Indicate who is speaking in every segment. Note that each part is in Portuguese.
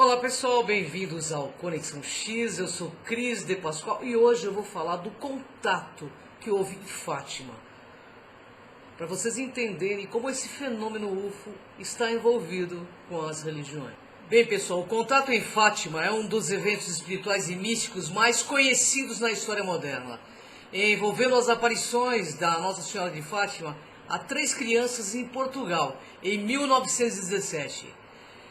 Speaker 1: Olá pessoal, bem-vindos ao Conexão X, eu sou Cris de Pascoal e hoje eu vou falar do contato que houve em Fátima, para vocês entenderem como esse fenômeno UFO está envolvido com as religiões. Bem pessoal, o contato em Fátima é um dos eventos espirituais e místicos mais conhecidos na história moderna, envolvendo as aparições da Nossa Senhora de Fátima a 3 crianças em Portugal, em 1917.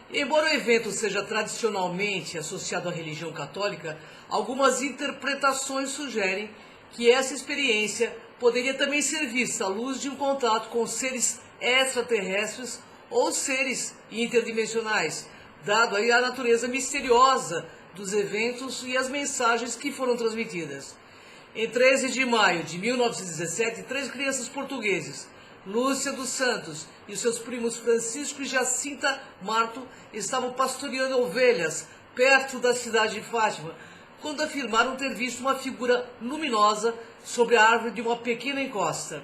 Speaker 1: Embora o evento seja tradicionalmente associado à religião católica, algumas interpretações sugerem que essa experiência poderia também ser vista à luz de um contato com seres extraterrestres ou seres interdimensionais, dado aí a natureza misteriosa dos eventos e as mensagens que foram transmitidas. Em 13 de maio de 1917, 3 crianças portugueses, Lúcia dos Santos e seus primos Francisco e Jacinta Marto, estavam pastoreando ovelhas perto da cidade de Fátima, quando afirmaram ter visto uma figura luminosa sobre a árvore de uma pequena encosta.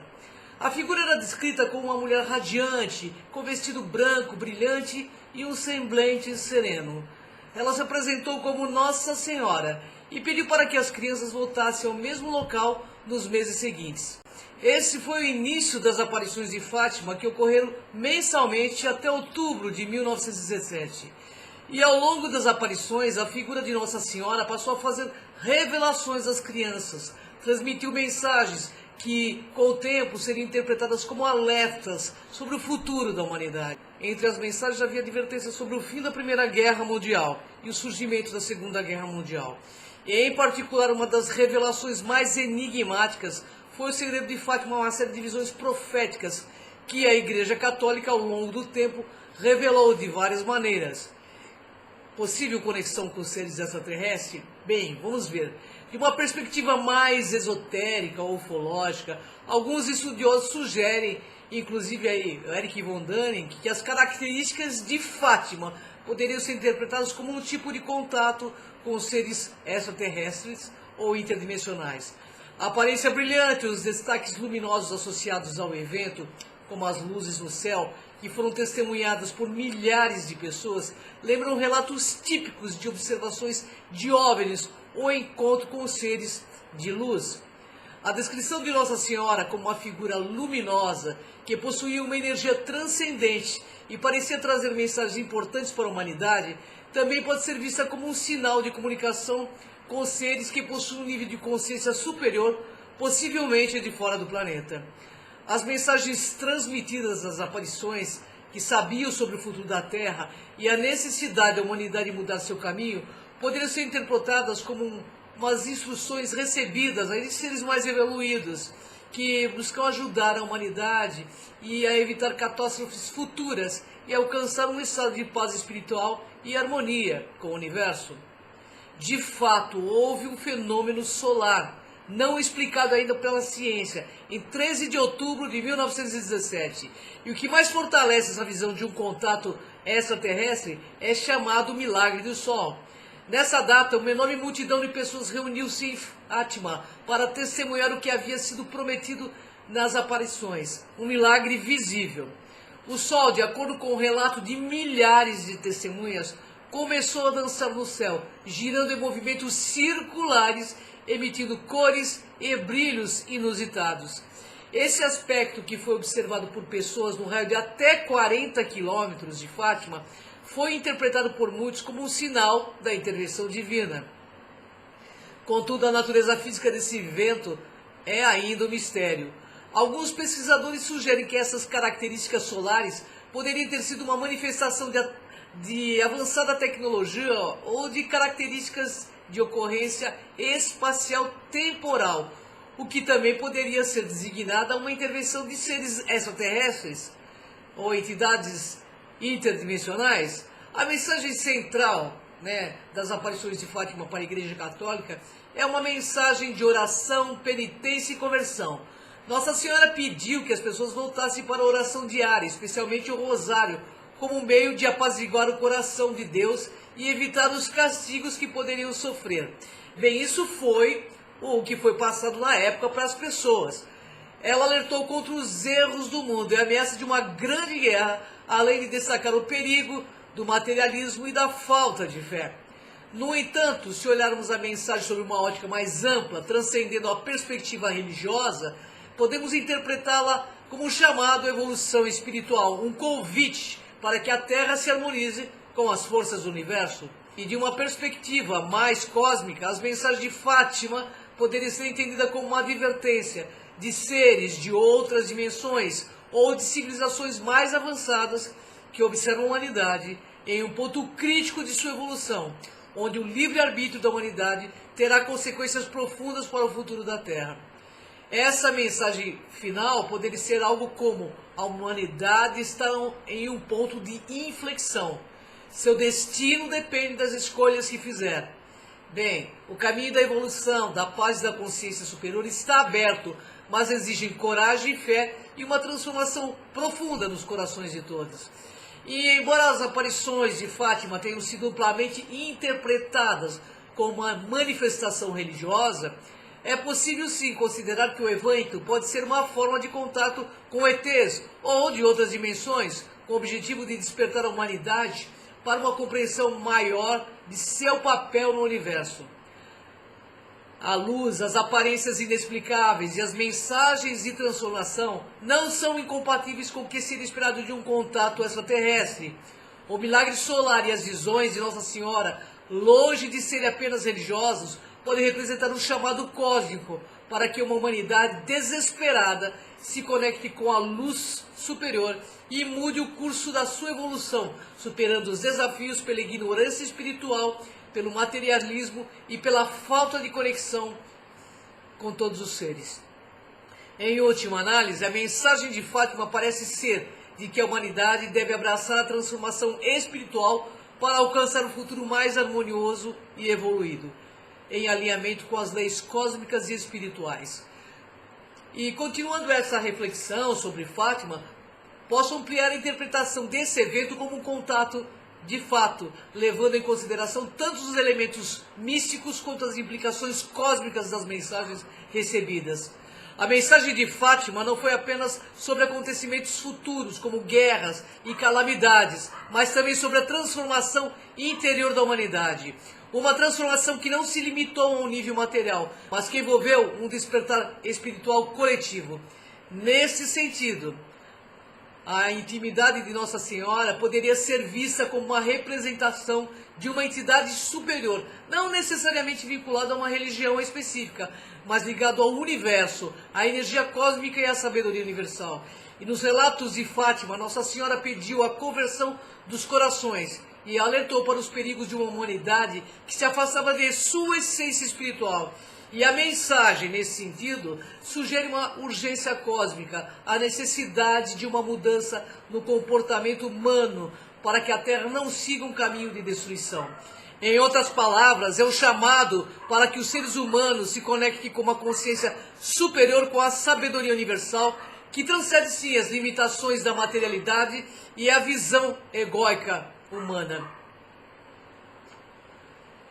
Speaker 1: A figura era descrita como uma mulher radiante, com vestido branco, brilhante e um semblante sereno. Ela se apresentou como Nossa Senhora e pediu para que as crianças voltassem ao mesmo local nos meses seguintes. Esse foi o início das aparições de Fátima, que ocorreram mensalmente até outubro de 1917. E ao longo das aparições, a figura de Nossa Senhora passou a fazer revelações às crianças, transmitiu mensagens que, com o tempo, seriam interpretadas como alertas sobre o futuro da humanidade. Entre as mensagens havia advertências sobre o fim da Primeira Guerra Mundial e o surgimento da Segunda Guerra Mundial. E, em particular, uma das revelações mais enigmáticas foi o segredo de Fátima, uma série de visões proféticas que a Igreja Católica, ao longo do tempo, revelou de várias maneiras. Possível conexão com seres extraterrestres? Bem, vamos ver. De uma perspectiva mais esotérica ou ufológica, alguns estudiosos sugerem, inclusive aí Eric von Däniken, que as características de Fátima poderiam ser interpretadas como um tipo de contato com seres extraterrestres ou interdimensionais. A aparência brilhante, os destaques luminosos associados ao evento, como as luzes no céu, que foram testemunhadas por milhares de pessoas, lembram relatos típicos de observações de OVNIs ou encontro com seres de luz. A descrição de Nossa Senhora como uma figura luminosa que possuía uma energia transcendente e parecia trazer mensagens importantes para a humanidade, também pode ser vista como um sinal de comunicação com seres que possuem um nível de consciência superior, possivelmente de fora do planeta. As mensagens transmitidas nas aparições, que sabiam sobre o futuro da Terra e a necessidade da humanidade mudar seu caminho, poderiam ser interpretadas como umas instruções recebidas de seres mais evoluídos, que buscam ajudar a humanidade e a evitar catástrofes futuras e alcançar um estado de paz espiritual e harmonia com o universo. De fato, houve um fenômeno solar, não explicado ainda pela ciência, em 13 de outubro de 1917. E o que mais fortalece essa visão de um contato extraterrestre é chamado Milagre do Sol. Nessa data, uma enorme multidão de pessoas reuniu-se em Fátima para testemunhar o que havia sido prometido nas aparições, um milagre visível. O Sol, de acordo com o relato de milhares de testemunhas, começou a dançar no céu, girando em movimentos circulares, emitindo cores e brilhos inusitados. Esse aspecto, que foi observado por pessoas no raio de até 40 quilômetros de Fátima, foi interpretado por muitos como um sinal da intervenção divina. Contudo, a natureza física desse evento é ainda um mistério. Alguns pesquisadores sugerem que essas características solares poderiam ter sido uma manifestação de avançada tecnologia ou de características de ocorrência espacial temporal, o que também poderia ser designada uma intervenção de seres extraterrestres ou entidades interdimensionais. A mensagem central, das aparições de Fátima para a Igreja Católica é uma mensagem de oração, penitência e conversão. Nossa Senhora pediu que as pessoas voltassem para a oração diária, especialmente o rosário, como um meio de apaziguar o coração de Deus e evitar os castigos que poderiam sofrer. Bem, isso foi o que foi passado na época para as pessoas. Ela alertou contra os erros do mundo e a ameaça de uma grande guerra, além de destacar o perigo do materialismo e da falta de fé. No entanto, se olharmos a mensagem sobre uma ótica mais ampla, transcendendo a perspectiva religiosa, podemos interpretá-la como um chamado à evolução espiritual, um convite para que a Terra se harmonize com as forças do universo. E de uma perspectiva mais cósmica, as mensagens de Fátima poderiam ser entendidas como uma advertência de seres de outras dimensões ou de civilizações mais avançadas que observam a humanidade em um ponto crítico de sua evolução, onde o livre-arbítrio da humanidade terá consequências profundas para o futuro da Terra. Essa mensagem final poderia ser algo como: a humanidade está em um ponto de inflexão. Seu destino depende das escolhas que fizer. Bem, o caminho da evolução, da paz e da consciência superior está aberto, mas exige coragem e fé e uma transformação profunda nos corações de todos. E embora as aparições de Fátima tenham sido amplamente interpretadas como uma manifestação religiosa, é possível sim considerar que o evento pode ser uma forma de contato com ETs ou de outras dimensões, com o objetivo de despertar a humanidade para uma compreensão maior de seu papel no universo. A luz, as aparências inexplicáveis e as mensagens de transformação não são incompatíveis com o que seria esperado de um contato extraterrestre. O milagre solar e as visões de Nossa Senhora, longe de serem apenas religiosos, podem representar um chamado cósmico para que uma humanidade desesperada se conecte com a luz superior e mude o curso da sua evolução, superando os desafios pela ignorância espiritual, pelo materialismo e pela falta de conexão com todos os seres. Em última análise, a mensagem de Fátima parece ser de que a humanidade deve abraçar a transformação espiritual para alcançar um futuro mais harmonioso e evoluído, em alinhamento com as leis cósmicas e espirituais. E continuando essa reflexão sobre Fátima, posso ampliar a interpretação desse evento como um contato de fato, levando em consideração tanto os elementos místicos quanto as implicações cósmicas das mensagens recebidas. A mensagem de Fátima não foi apenas sobre acontecimentos futuros, como guerras e calamidades, mas também sobre a transformação interior da humanidade. Uma transformação que não se limitou a um nível material, mas que envolveu um despertar espiritual coletivo. Nesse sentido, a intimidade de Nossa Senhora poderia ser vista como uma representação de uma entidade superior, não necessariamente vinculada a uma religião específica, mas ligado ao universo, à energia cósmica e à sabedoria universal. E nos relatos de Fátima, Nossa Senhora pediu a conversão dos corações e alertou para os perigos de uma humanidade que se afastava de sua essência espiritual. E a mensagem, nesse sentido, sugere uma urgência cósmica, a necessidade de uma mudança no comportamento humano para que a Terra não siga um caminho de destruição. Em outras palavras, é um chamado para que os seres humanos se conectem com uma consciência superior, com a sabedoria universal, que transcende sim as limitações da materialidade e a visão egóica humana.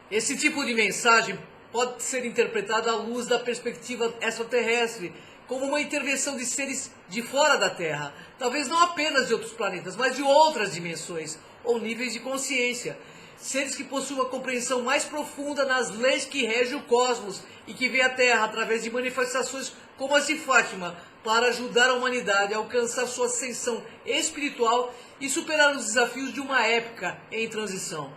Speaker 1: Esse tipo de mensagem pode ser interpretada à luz da perspectiva extraterrestre, como uma intervenção de seres de fora da Terra, talvez não apenas de outros planetas, mas de outras dimensões ou níveis de consciência. Seres que possuem uma compreensão mais profunda nas leis que regem o cosmos e que veem a Terra através de manifestações como as de Fátima, para ajudar a humanidade a alcançar sua ascensão espiritual e superar os desafios de uma época em transição.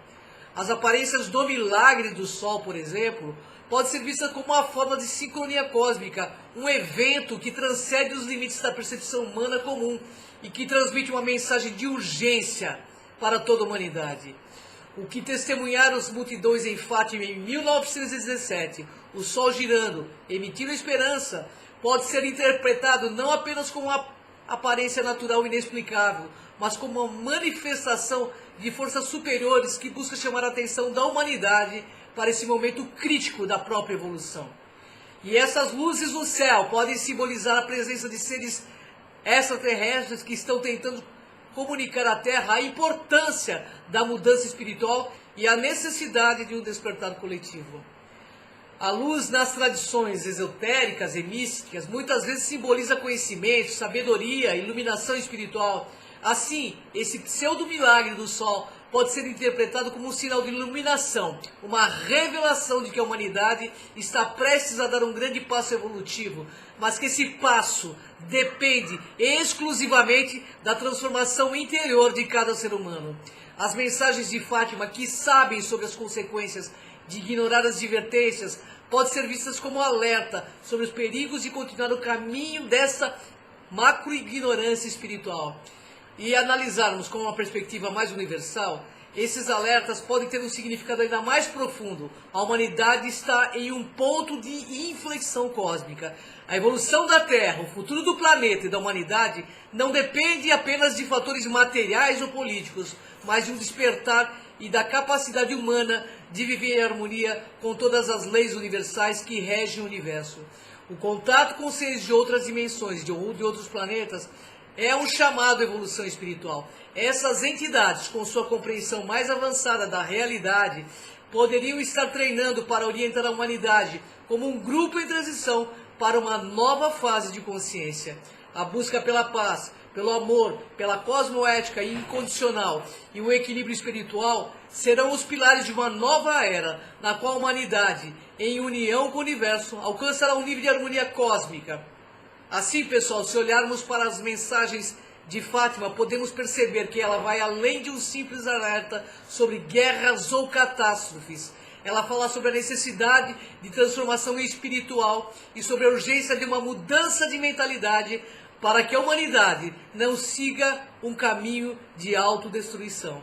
Speaker 1: As aparências do milagre do Sol, por exemplo, pode ser vista como uma forma de sincronia cósmica, um evento que transcende os limites da percepção humana comum e que transmite uma mensagem de urgência para toda a humanidade. O que testemunharam as multidões em Fátima em 1917, o Sol girando, emitindo esperança, pode ser interpretado não apenas como uma aparência natural inexplicável, mas como uma manifestação de forças superiores que busca chamar a atenção da humanidade para esse momento crítico da própria evolução. E essas luzes no céu podem simbolizar a presença de seres extraterrestres que estão tentando comunicar à Terra a importância da mudança espiritual e a necessidade de um despertar coletivo. A luz nas tradições esotéricas e místicas muitas vezes simboliza conhecimento, sabedoria, iluminação espiritual. Assim, esse pseudo-milagre do Sol pode ser interpretado como um sinal de iluminação, uma revelação de que a humanidade está prestes a dar um grande passo evolutivo, mas que esse passo depende exclusivamente da transformação interior de cada ser humano. As mensagens de Fátima, que sabem sobre as consequências de ignorar as advertências, podem ser vistas como alerta sobre os perigos de continuar o caminho dessa macro-ignorância espiritual. E analisarmos com uma perspectiva mais universal, esses alertas podem ter um significado ainda mais profundo. A humanidade está em um ponto de inflexão cósmica. A evolução da Terra, o futuro do planeta e da humanidade não depende apenas de fatores materiais ou políticos, mas de um despertar e da capacidade humana de viver em harmonia com todas as leis universais que regem o universo. O contato com seres de outras dimensões ou de outros planetas é um chamado à evolução espiritual. Essas entidades, com sua compreensão mais avançada da realidade, poderiam estar treinando para orientar a humanidade como um grupo em transição para uma nova fase de consciência. A busca pela paz, pelo amor, pela cosmoética incondicional e o equilíbrio espiritual serão os pilares de uma nova era, na qual a humanidade, em união com o universo, alcançará um nível de harmonia cósmica. Assim, pessoal, se olharmos para as mensagens de Fátima, podemos perceber que ela vai além de um simples alerta sobre guerras ou catástrofes. Ela fala sobre a necessidade de transformação espiritual e sobre a urgência de uma mudança de mentalidade para que a humanidade não siga um caminho de autodestruição.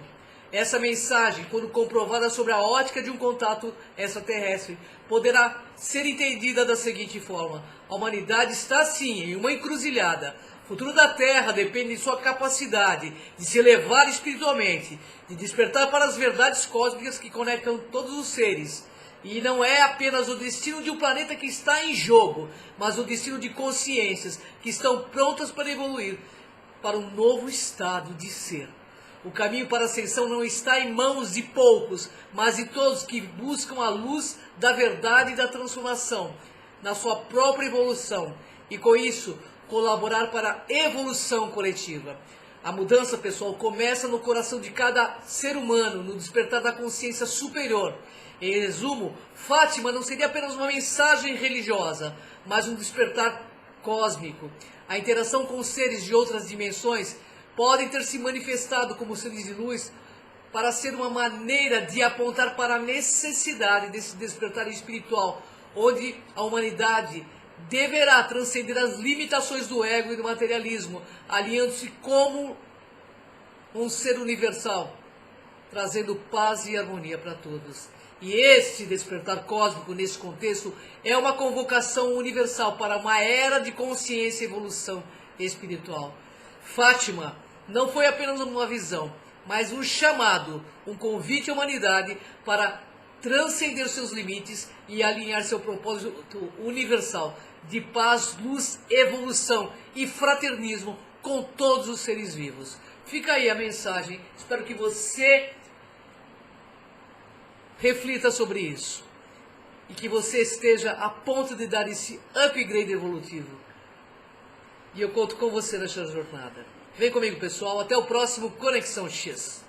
Speaker 1: Essa mensagem, quando comprovada sobre a ótica de um contato extraterrestre, poderá ser entendida da seguinte forma: a humanidade está sim em uma encruzilhada. O futuro da Terra depende de sua capacidade de se elevar espiritualmente, de despertar para as verdades cósmicas que conectam todos os seres. E não é apenas o destino de um planeta que está em jogo, mas o destino de consciências que estão prontas para evoluir para um novo estado de ser. O caminho para a ascensão não está em mãos de poucos, mas de todos que buscam a luz da verdade e da transformação na sua própria evolução e, com isso, colaborar para a evolução coletiva. A mudança, pessoal, começa no coração de cada ser humano, no despertar da consciência superior. Em resumo, Fátima não seria apenas uma mensagem religiosa, mas um despertar cósmico. A interação com seres de outras dimensões podem ter se manifestado como seres de luz para ser uma maneira de apontar para a necessidade desse despertar espiritual, onde a humanidade deverá transcender as limitações do ego e do materialismo, alinhando-se como um ser universal, trazendo paz e harmonia para todos. E este despertar cósmico, nesse contexto, é uma convocação universal para uma era de consciência e evolução espiritual. Fátima não foi apenas uma visão, mas um chamado, um convite à humanidade para transcender seus limites e alinhar seu propósito universal de paz, luz, evolução e fraternismo com todos os seres vivos. Fica aí a mensagem, espero que você reflita sobre isso e que você esteja a ponto de dar esse upgrade evolutivo. E eu conto com você nessa jornada. Vem comigo, pessoal. Até o próximo Conexão X.